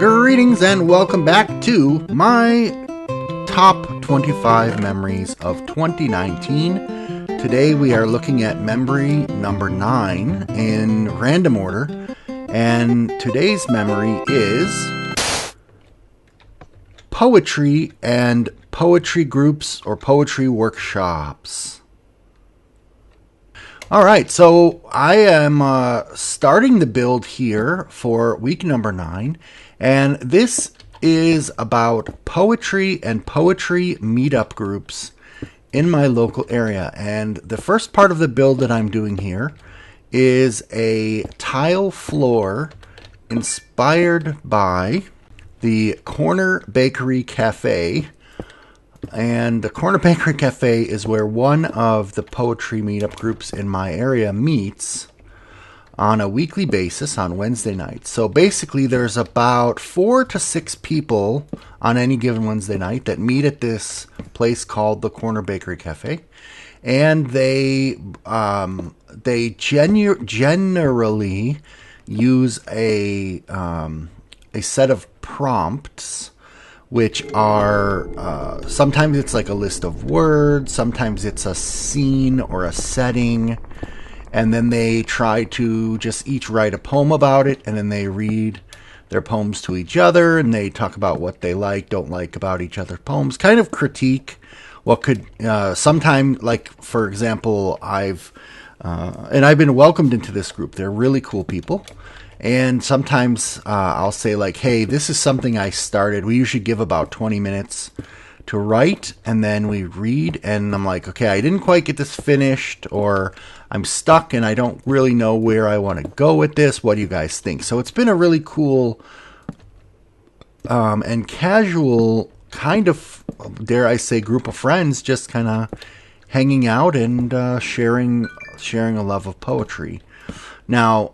Greetings and welcome back to my top 25 memories of 2019. Today we are looking at memory number 9 in random order, and today's memory is poetry and poetry groups or poetry workshops. Alright, so I am starting the build here for week number 9, and this is about poetry and poetry meetup groups in my local area. And the first part of the build that I'm doing here is a tile floor inspired by the Corner Bakery Cafe. And the Corner Bakery Cafe is where one of the poetry meetup groups in my area meets on a weekly basis on Wednesday nights. So basically there's about 4 to 6 people on any given Wednesday night that meet at this place called the Corner Bakery Cafe. And they generally use a set of prompts, which are, sometimes it's like a list of words, sometimes it's a scene or a setting, and then they try to just each write a poem about it, and then they read their poems to each other, and they talk about what they like, don't like about each other's poems, kind of critique what could, sometime, like, for example, I've been welcomed into this group. They're really cool people. And sometimes I'll say like, hey, this is something I started. We usually give about 20 minutes to write, and then we read. And I'm like, okay, I didn't quite get this finished, or I'm stuck and I don't really know where I want to go with this. What do you guys think? So it's been a really cool and casual kind of, dare I say, group of friends just kind of hanging out and sharing a love of poetry. Now,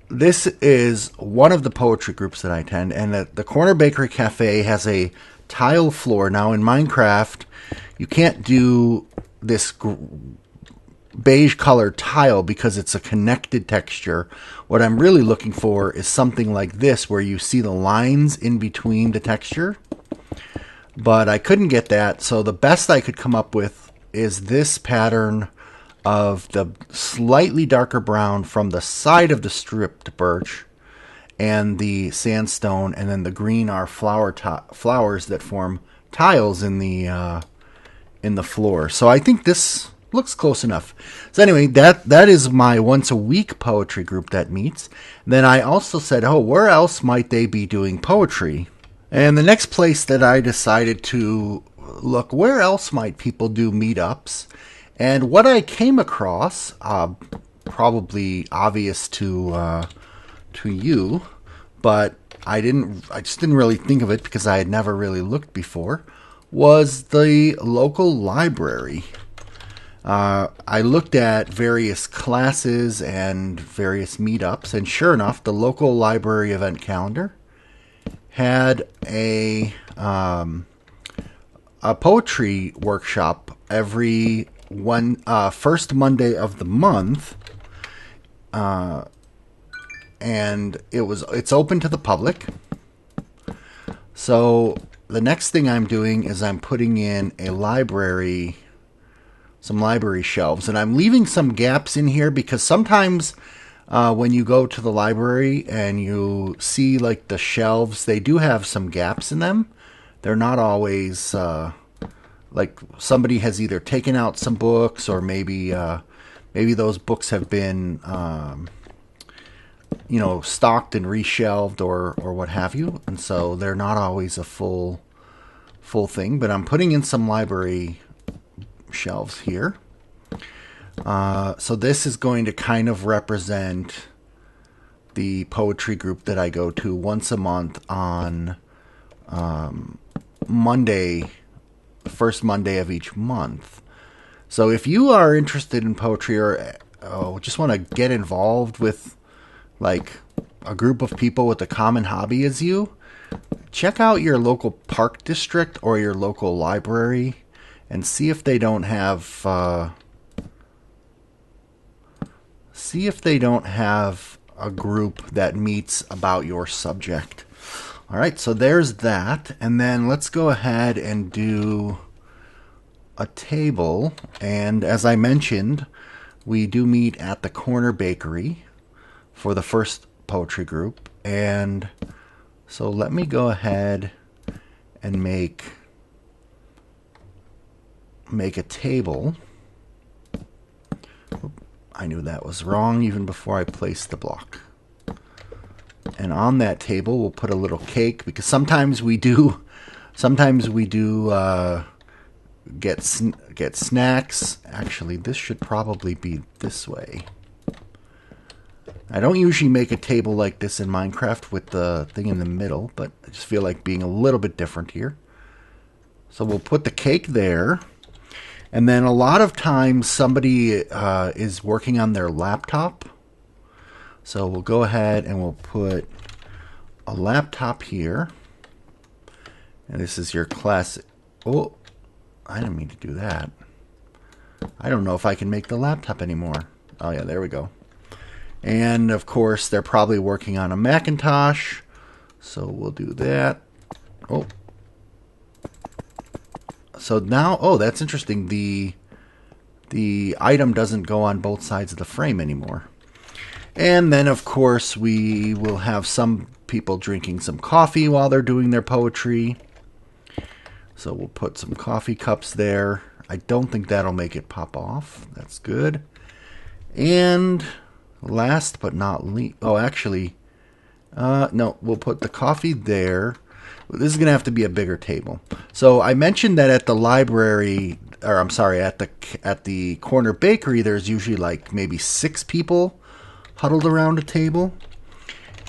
this is one of the poetry groups that I attend, and the Corner Bakery Cafe has a tile floor. Now, in Minecraft, you can't do this beige colored tile because it's a connected texture. What I'm really looking for is something like this, where you see the lines in between the texture. But I couldn't get that, so the best I could come up with is this pattern of the slightly darker brown from the side of the stripped birch and the sandstone, and then the green are flowers that form tiles in the floor. So I think this looks close enough. So anyway, that is my once a week poetry group that meets. Then I also said, oh, where else might they be doing poetry? And the next place that I decided to look, where else might people do meetups? And what I came across, probably obvious to you, but I just didn't really think of it because I had never really looked before, was the local library. I looked at various classes and various meetups, and sure enough, the local library event calendar had a poetry workshop every first Monday of the month, and it's open to the public. So the next thing I'm doing is I'm putting in some library shelves, and I'm leaving some gaps in here because sometimes when you go to the library and you see like the shelves, they do have some gaps in them. They're not always like somebody has either taken out some books, or maybe those books have been stocked and reshelved or what have you, and so they're not always a full thing. But I'm putting in some library shelves here. So this is going to kind of represent the poetry group that I go to once a month on Monday, the first Monday of each month. So if you are interested in poetry, or just want to get involved with like a group of people with a common hobby as you, check out your local park district or your local library and see if they don't have a group that meets about your subject. All right, so there's that. And then let's go ahead and do a table. And as I mentioned, we do meet at the Corner Bakery for the first poetry group. And so let me go ahead and make a table. I knew that was wrong even before I placed the block. And on that table, we'll put a little cake, because sometimes we do get snacks. Actually, this should probably be this way. I don't usually make a table like this in Minecraft with the thing in the middle, but I just feel like being a little bit different here. So we'll put the cake there. And then a lot of times somebody is working on their laptop. So we'll go ahead and we'll put a laptop here. And this is your classic. Oh, I didn't mean to do that. I don't know if I can make the laptop anymore. Oh yeah, there we go. And of course, they're probably working on a Macintosh. So we'll do that. Oh. So now, oh, that's interesting. The item doesn't go on both sides of the frame anymore. And then, of course, we will have some people drinking some coffee while they're doing their poetry. So we'll put some coffee cups there. I don't think that'll make it pop off. That's good. And last but not least, oh, actually, no, we'll put the coffee there. This is going to have to be a bigger table. So I mentioned that at the library, or I'm sorry, at the Corner Bakery, there's usually like maybe 6 people huddled around a table.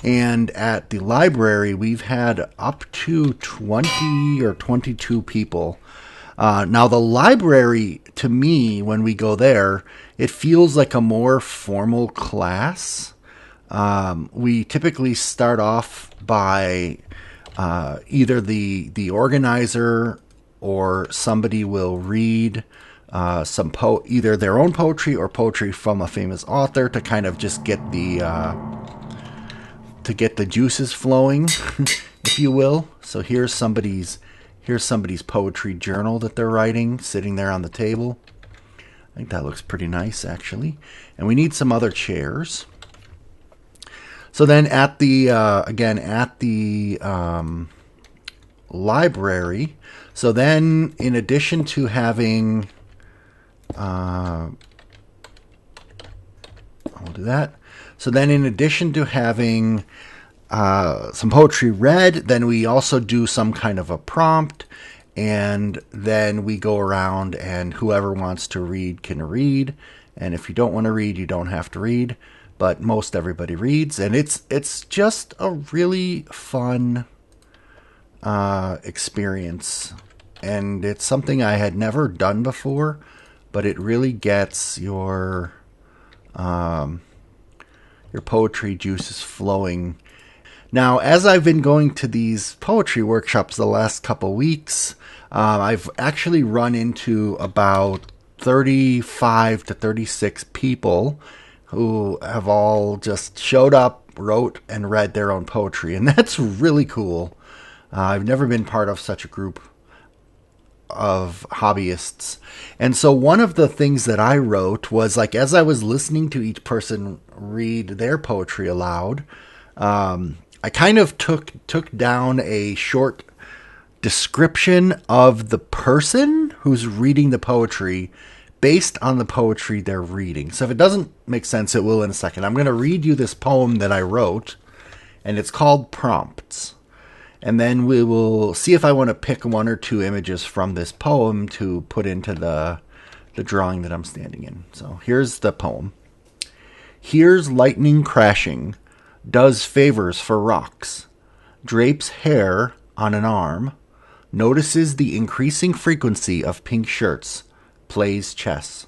And at the library, we've had up to 20 or 22 people. Now, the library, to me, when we go there, it feels like a more formal class. We typically start off by either the organizer or somebody will read either their own poetry or poetry from a famous author to kind of just get the juices flowing, if you will. So here's somebody's poetry journal that they're writing, sitting there on the table. I think that looks pretty nice, actually. And we need some other chairs. So then at the library, so then in addition to having, we'll do that. So then in addition to having some poetry read, then we also do some kind of a prompt, and then we go around and whoever wants to read can read. And if you don't want to read, you don't have to read. But most everybody reads, and it's just a really fun experience, and it's something I had never done before, but it really gets your poetry juices flowing. Now, as I've been going to these poetry workshops the last couple weeks, I've actually run into about 35 to 36 people who have all just showed up, wrote, and read their own poetry. And that's really cool. I've never been part of such a group of hobbyists. And so one of the things that I wrote was, like, as I was listening to each person read their poetry aloud, I kind of took down a short description of the person who's reading the poetry based on the poetry they're reading. So if it doesn't make sense, it will in a second. I'm going to read you this poem that I wrote, and it's called Prompts. And then we will see if I want to pick 1 or 2 images from this poem to put into the drawing that I'm standing in. So here's the poem. Hears lightning crashing, does favors for rocks, drapes hair on an arm, notices the increasing frequency of pink shirts, plays chess.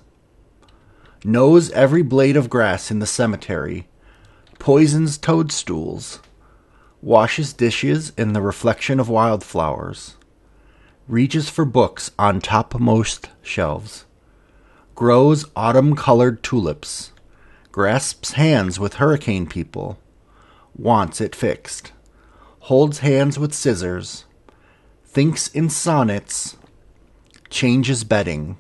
Knows every blade of grass in the cemetery, poisons toadstools, washes dishes in the reflection of wildflowers, reaches for books on topmost shelves, grows autumn-colored tulips, grasps hands with hurricane people, wants it fixed, holds hands with scissors, thinks in sonnets, changes bedding,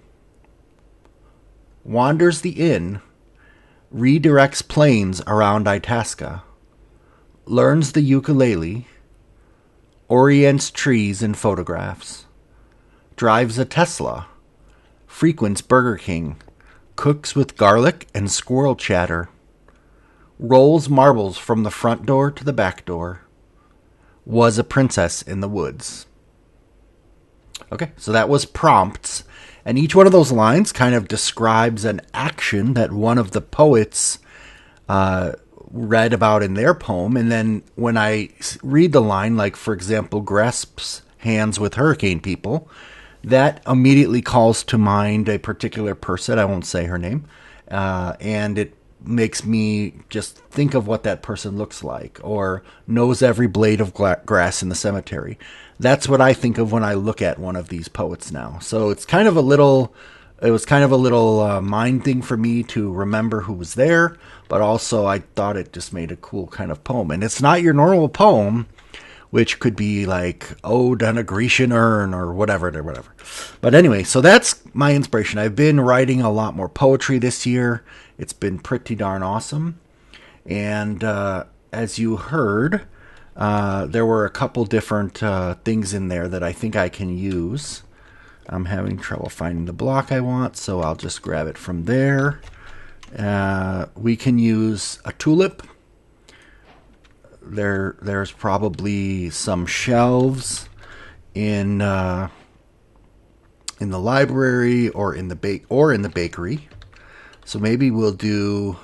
wanders the inn, redirects planes around Itasca, learns the ukulele, orients trees in photographs, drives a Tesla, frequents Burger King, cooks with garlic and squirrel chatter, rolls marbles from the front door to the back door, was a princess in the woods. Okay, so that was prompts. And each one of those lines kind of describes an action that one of the poets read about in their poem. And then when I read the line, like, for example, grasps hands with hurricane people, that immediately calls to mind a particular person. I won't say her name. And it makes me just think of what that person looks like, or knows every blade of grass in the cemetery. That's what I think of when I look at one of these poets now. So it's kind of a little, it was kind of a little mind thing for me to remember who was there, but also I thought it just made a cool kind of poem. And it's not your normal poem, which could be like Ode on a Grecian Urn or whatever. But anyway, so that's my inspiration. I've been writing a lot more poetry this year. It's been pretty darn awesome. And as you heard, there were a couple different things in there that I think I can use. I'm having trouble finding the block I want, so I'll just grab it from there. We can use a tulip. There's probably some shelves in the library or in the bakery. So maybe we'll do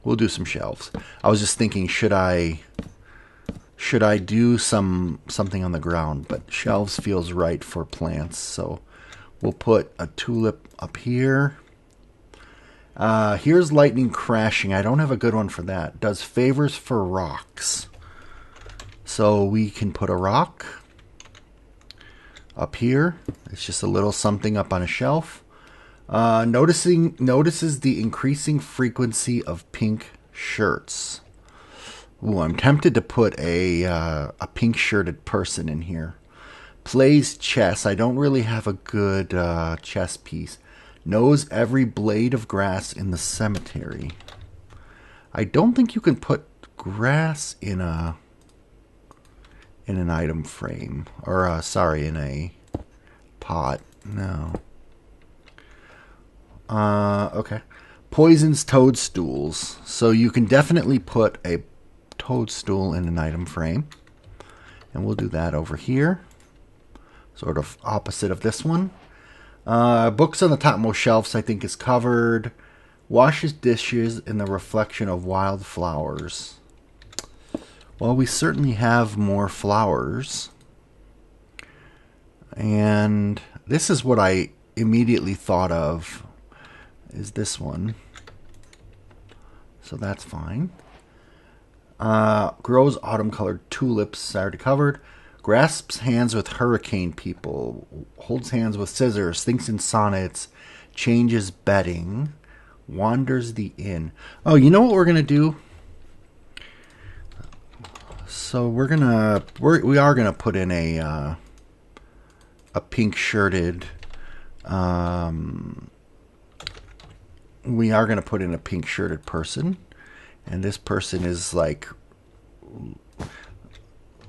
we'll do some shelves. I was just thinking, should I do something on the ground, but shelves feels right for plants. So we'll put a tulip up here. Here's lightning crashing. I don't have a good one for that. Does favors for rocks. So we can put a rock up here. It's just a little something up on a shelf. Notices the increasing frequency of pink shirts. Ooh, I'm tempted to put a pink shirted person in here. Plays chess. I don't really have a good chess piece. Knows every blade of grass in the cemetery. I don't think you can put grass in an item frame, or in a pot. No. Okay. Poisons toadstools. So you can definitely put a toadstool in an item frame. And we'll do that over here. Sort of opposite of this one. Books on the topmost shelves, I think, is covered. Washes dishes in the reflection of wildflowers. Well, we certainly have more flowers. And this is what I immediately thought of, is this one. So that's fine. Grows autumn-colored tulips, already covered. Grasps hands with hurricane people. Holds hands with scissors. Thinks in sonnets. Changes bedding. Wanders the inn. Oh, you know what we're going to do? So we are gonna put in a pink shirted. We are gonna put in a pink shirted person, and this person is like.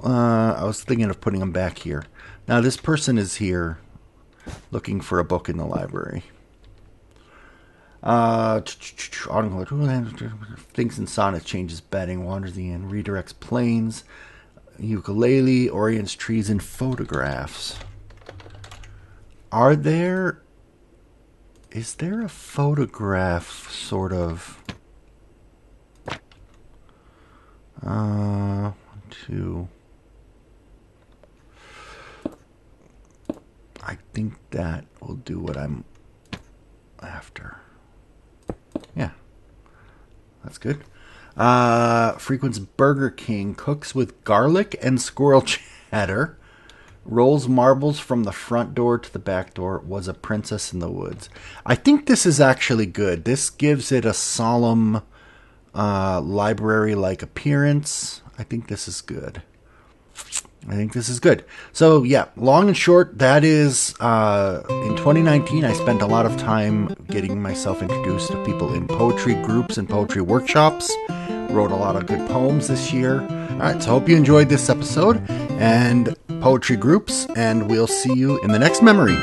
I was thinking of putting him back here. Now this person is here, looking for a book in the library. Thinks in sonnets, changes bedding, wanders the inn, redirects planes, ukulele, orients trees in photographs. Is there a photograph sort of? 1, 2. I think that will do what I'm after. Yeah, that's good. Frequents Burger King, cooks with garlic and squirrel chatter, Rolls marbles from the front door to the back door. Was a princess in the woods. I think this is actually good. This gives it a solemn library-like appearance. I think this is good. So yeah, long and short, that is in 2019 I spent a lot of time getting myself introduced to people in poetry groups and poetry workshops. Wrote a lot of good poems this year. Alright, so hope you enjoyed this episode and poetry groups, and we'll see you in the next memory.